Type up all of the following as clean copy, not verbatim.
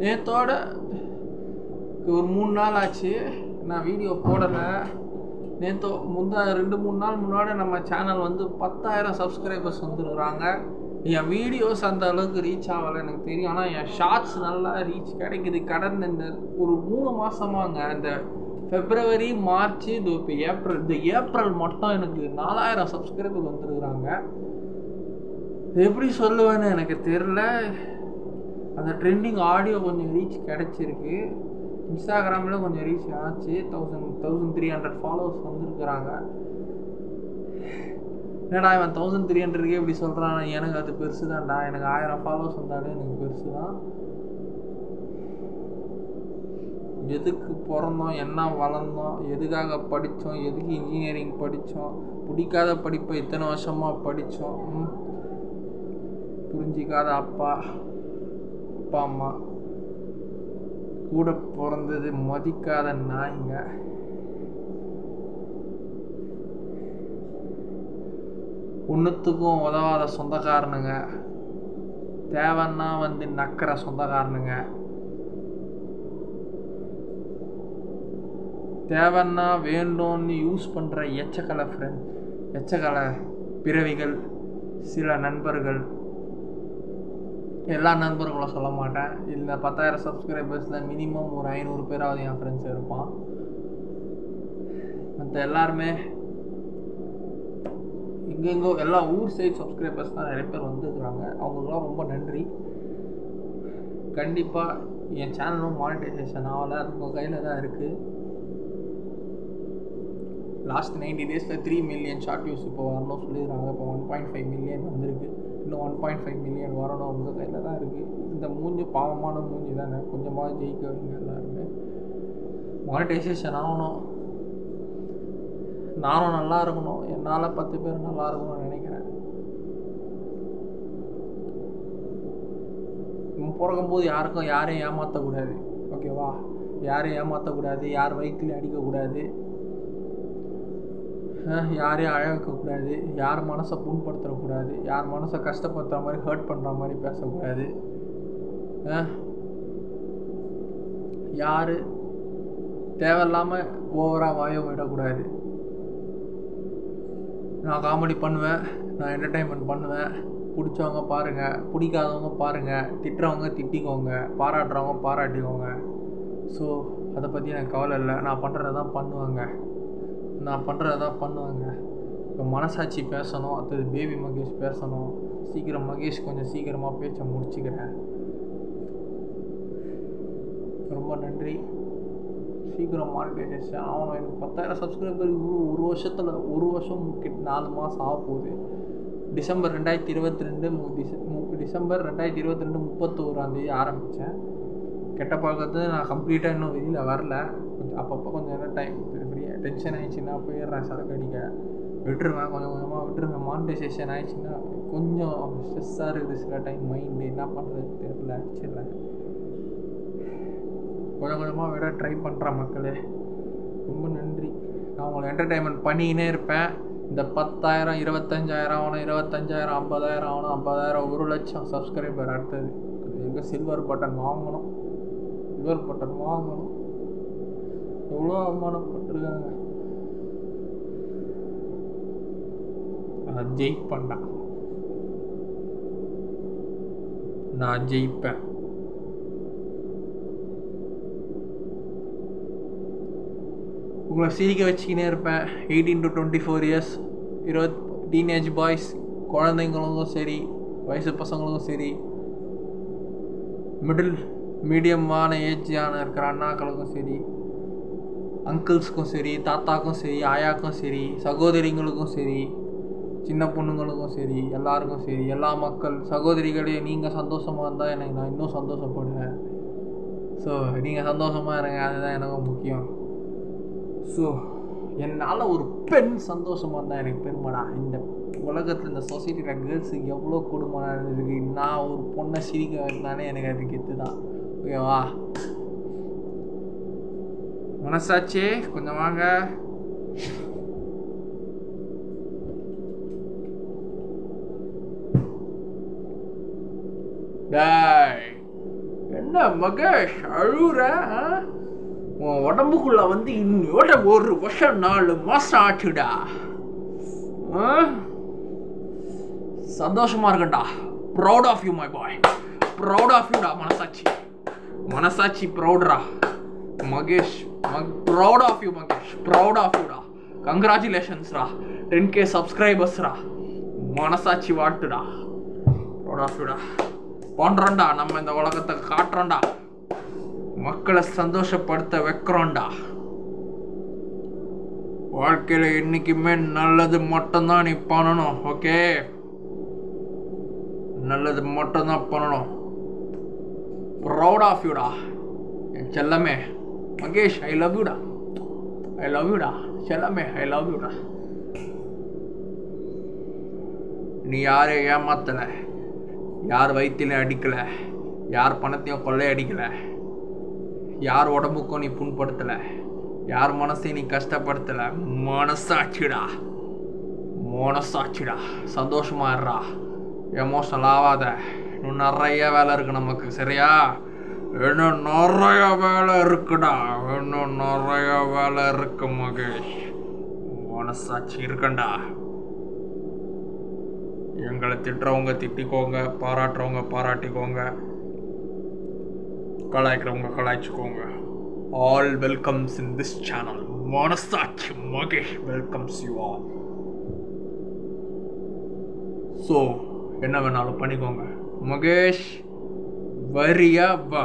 நேத்தோட ஒரு 3 நாள் ஆச்சு நான் வீடியோ போடலை. நேற்று 2-3 நாள் முன்னாடி நம்ம சேனல் வந்து 10,000 சப்ஸ்கிரைபர்ஸ் வந்துருக்குறாங்க. என் வீடியோஸ் அந்த அளவுக்கு ரீச் ஆகலை எனக்கு தெரியும். ஆனால் என் ஷார்ட்ஸ் நல்லா ரீச் கிடைக்குது. கடந்த இந்த ஒரு 3 மாதமாங்க, இந்த February March இது இப்போ ஏப்ரல் மட்டும் எனக்கு 4,000 சப்ஸ்கிரைபர் வந்துருக்குறாங்க. எப்படி சொல்லுவேன்னு எனக்கு தெரில. அந்த ட்ரெண்டிங் ஆடியோ கொஞ்சம் ரீச் கிடச்சிருக்கு. இன்ஸ்டாகிராமில் கொஞ்சம் ரீச் ஆச்சு. 1300 ஃபாலோவர்ஸ் வந்துருக்குறாங்க. என்னடா இவன் 1300க்கே இப்படி சொல்கிறான், எனக்கு அது பெருசு தான்டா. எனக்கு 1000 ஃபாலோவர்ஸ் வந்தாலே எனக்கு பெருசு தான். எதுக்கு பிறந்தோம், என்ன வளர்ந்தோம், எதுக்காக படித்தோம், எதுக்கு இன்ஜினியரிங் படித்தோம், பிடிக்காத படிப்பை இத்தனை வருஷமாக படித்தோம், புரிஞ்சிக்காத அப்பா அம்மா, கூட பிறந்தது மதிக்காத நாய்ங்க, ஒன்றுத்துக்கும் உதவாத சொந்தக்காரனுங்க, தேவைன்னா வந்து நக்கிற சொந்தக்காரனுங்க, தேவைன்னா வேண்டும்னு யூஸ் பண்ணுற எச்சக்கலை பிறவிகள், சில நண்பர்கள், எல்லா நண்பர்களும் சொல்ல மாட்டேன். இல்லை 10,000 சப்ஸ்கிரைபர்ஸில் மினிமம் ஒரு 500 பேராவது என் ஃப்ரெண்ட்ஸ் இருப்பான். மற்ற எல்லாருமே எங்கெங்கோ எல்லா ஊர் சைட் சப்ஸ்கிரைபர்ஸ் தான் நிறைய பேர் வந்துருக்குறாங்க. அவங்களுக்குலாம் ரொம்ப நன்றி. கண்டிப்பாக என் சேனலும் மானிட்டைசேஷன் ஆகலை, அது உங்கள் கையில் தான் இருக்குது. Last 90 days 3 million short views இப்போ வரணும் சொல்லிடுறாங்க. இப்போ 1.5 million வந்திருக்கு. இன்னும் 1.5 million வரணும், உங்கள் கையில் தான் இருக்குது. இந்த மூஞ்சி பாவமான மூஞ்சி தானே, கொஞ்சமாக ஜெயிக்க வைங்க எல்லாருமே. மானிட்டைசேஷன் ஆகணும், நானும் நல்லா இருக்கணும், என்னால் 10 பேர் நல்லா இருக்கணும்னு நினைக்கிறேன். பிறக்கும்போது யாரையும் ஏமாற்றக்கூடாது, ஓகேவா? யாரையும் ஏமாற்றக்கூடாது, யார் வயிற்றுலையும் அடிக்கக்கூடாது, யாரையும் அழ வைக்கக்கூடாது, யார் மனசை புண்படுத்தக்கூடாது, யார் மனசை கஷ்டப்படுத்துகிற மாதிரி ஹர்ட் பண்ணுற மாதிரி பேசக்கூடாது, யார் தேவையில்லாமல் ஓவராக வாய விடக்கூடாது. நான் காமெடி பண்ணுவேன், நான் என்டர்டெயின்மெண்ட் பண்ணுவேன். பிடிச்சவங்க பாருங்கள், பிடிக்காதவங்க பாருங்கள், திட்டுறவங்க திட்டிக்கோங்க, பாராட்டுறவங்க பாராட்டிக்கோங்க. ஸோ அதை பற்றி எனக்கு கவலை இல்லை. நான் பண்ணுறதான் பண்ணுவாங்க. இப்போ மனசாட்சி பேசணும், அடுத்தது பேபி மகேஷ் பேசணும். சீக்கிரம் மகேஷ் கொஞ்சம் சீக்கிரமாக பேச்சை முடிச்சுக்கிறேன். ரொம்ப நன்றி. சீக்கிரம் மானிட்டைசேஷன் ஆகணும். எனக்கு 10,000 சப்ஸ்கிரைபர் ஒரு வருஷம் 4 மாதம் ஆக போகுது. டிசம்பர் 2022 31 ஆரம்பித்தேன். கெட்ட பழக்கத்தை நான் கம்ப்ளீட்டாக இன்னும் வெளியில் வரல. கொஞ்சம் அப்பப்போ கொஞ்சம் என்ன டைம் ஃப்ரீயாக டென்ஷன் ஆகிடுச்சின்னா போயிடுறேன் சரக்கு அடிக்க, விட்டுருவேன், கொஞ்சம் கொஞ்சமாக விட்டுருவேன். மானிட்டைசேஷன் ஆகிடுச்சின்னா கொஞ்சம் ஸ்ட்ரெஸ்ஸாக இருக்குது சில டைம், மைண்டு என்ன பண்ணுறது தெரியல, அடிச்சிடறேன். கொஞ்சம் கொஞ்சமாக விட ட்ரை பண்ணுறேன் மக்களே. ரொம்ப நன்றி. நான் உங்களை என்டர்டெயின்மெண்ட் பண்ணிக்கினே இருப்பேன். இந்த 10,000 25,000 ஆகணும், 25,000 50,000 ஆகணும், 50,000 1 லட்சம் சப்ஸ்கிரைபர். அடுத்தது அது எங்கே சில்வர் பட்டன் வாங்கணும். எவ்வளோ அவமானப்பட்டிருக்காங்க. நான் ஜெயிப்பேன்டா, நான் ஜெயிப்பேன். உங்களை சிரிக்க வச்சுக்கினே இருப்பேன். 18 to 24 years டீனேஜ் பாய்ஸ், குழந்தைங்களுக்கும் சரி, வயசு பசங்களுக்கும் சரி, மீடியமான ஏஜான இருக்கிற அண்ணாக்களுக்கும் சரி, அங்கிள்ஸ்க்கும் சரி, தாத்தாக்கும் சரி, ஆயாக்கும் சரி, சகோதரிங்களுக்கும் சரி, சின்ன பொண்ணுங்களுக்கும் சரி, எல்லாருக்கும் சரி, எல்லா மக்கள் சகோதரிகளையும் நீங்கள் சந்தோஷமாக இருந்தால் நான் இன்னும் சந்தோஷப்படுவேன். ஸோ நீங்கள் சந்தோஷமாக இருங்க, அதுதான் எனக்கு முக்கியம். ஸோ என்னால் ஒரு பெண் சந்தோஷமாக இருந்தால் எனக்கு பெருமைடா. இந்த உலகத்தில் இந்த சொசைட்டியில் கேர்ள்ஸுக்கு எவ்வளோ கொடுமை இருக்குது. நான் ஒரு பொண்ணை சிரிக்க வைக்கலானே எனக்கு அது கெத்து தான், ஓகேவா? மனசாச்சே கொஞ்சம் வாங்க. டேய் என்ன மகேஷ் அழுற? உன் உடம்புக்குள்ள வந்து இன்னோட 1 வருஷம் 4 மாசம் ஆச்சுடா. சந்தோஷமா இருக்கண்டா. Proud of you my boy. Proud of யூடா. மனசாட்சி ப்ரௌட்ரா Mahesh. Proud of you Mahesh. Proud of யூடா. கங்க்ராச்சுலேஷன்ஸ்ரா. 10K சப்ஸ்கிரைபர்ஸ்ரா. மனசாட்சி வாழ்த்துடா. Proud of யூடா. பண்றோம்டா. நம்ம இந்த உலகத்தை காட்டுறோம்டா. மக்களை சந்தோஷப்படுத்த வைக்கிறோம்டா. வாழ்க்கையில என்னைக்குமே நல்லது மட்டும்தான் நீ பண்ணணும். ஓகே, நல்லது மட்டும்தான் பண்ணணும். ப்ரௌட் ஆஃப் யூடா என் செல்லமே மகேஷ். ஐ லவ் யூடா. ஐ லவ் யூடா செல்லமே. ஐ லவ் யூடா. நீ யாரையும் ஏமாத்தல, யார் வயிற்றிலையும் அடிக்கல, யார் பணத்தையும் கொள்ளை அடிக்கல, யார் உடம்புக்கும் நீ புண்படுத்தல, யார் மனசையும் நீ கஷ்டப்படுத்தல. மனசாட்சிடா. சந்தோஷமா இருடா. எமோஷனல் ஆகாத. இன்னும் நிறைய வேலை இருக்கு நமக்கு. சரியா? இன்னும் நிறைய வேலை இருக்குடா. இன்னும் நிறைய வேலை இருக்கு மகேஷ். மனசாட்சி இருக்கண்டா. எங்களை திட்டுறவங்க திட்டிக்கோங்க, பாராட்டுறவங்க பாராட்டிக்கோங்க, கலாய்க்கிறவங்க கலாய்ச்சிக்கோங்க. All welcomes in this channel. மனசாட்சி Mahesh welcomes you all. So என்ன வேணாலும் பண்ணிக்கோங்க. மகேஷ் வரியா வா.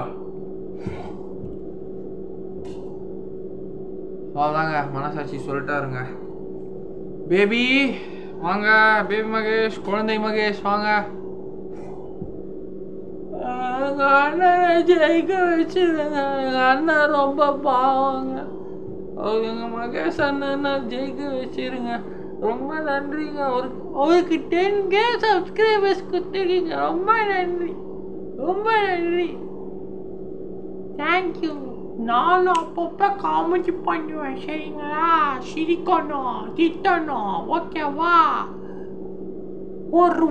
அதாங்க மனசாட்சி சொல்லிட்டாருங்க. பேபி வாங்க. பேபி மகேஷ், குழந்தை மகேஷ் வாங்க. எங்கள் அண்ணனை ஜெயிக்க வச்சுருங்க. எங்கள் அண்ணன் ரொம்ப பாவங்க. எங்கள் மகேஷ் அண்ணனை ஜெயிக்க வச்சிருங்க. ரொம்ப நன்றிங்க. அவருக்கு 10K சப்ஸ்கிரைபர்ஸ் கொடுத்துருக்கீங்க. ரொம்ப நன்றி. தேங்க்யூ. நானும் அப்பப்போ காமெடி பண்ணுவேன். சரிங்களா? சிரிக்கணும், திட்டணும். ஓகேவா? ஒரு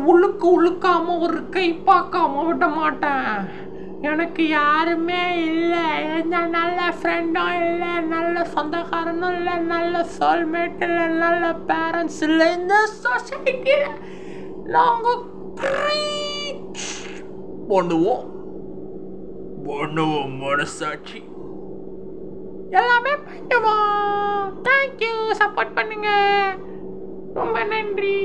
உழுக்காம ஒரு கை பார்க்காம விட மாட்டேன். எனக்கு யாருமே இல்லை. எந்த நல்ல ஃப்ரெண்டும் இல்லை, நல்ல சொந்தக்காரனும் இல்லை, நல்ல சோல்மேட் இல்லை, நல்ல பேரண்ட்ஸ் இல்லை. இந்த சொசைட்டியில் நாங்கள் பண்ணுவோம். மனசாட்சி எல்லாமே பண்ணுவோம். தேங்க்யூ. சப்போர்ட் பண்ணுங்க. ரொம்ப நன்றி.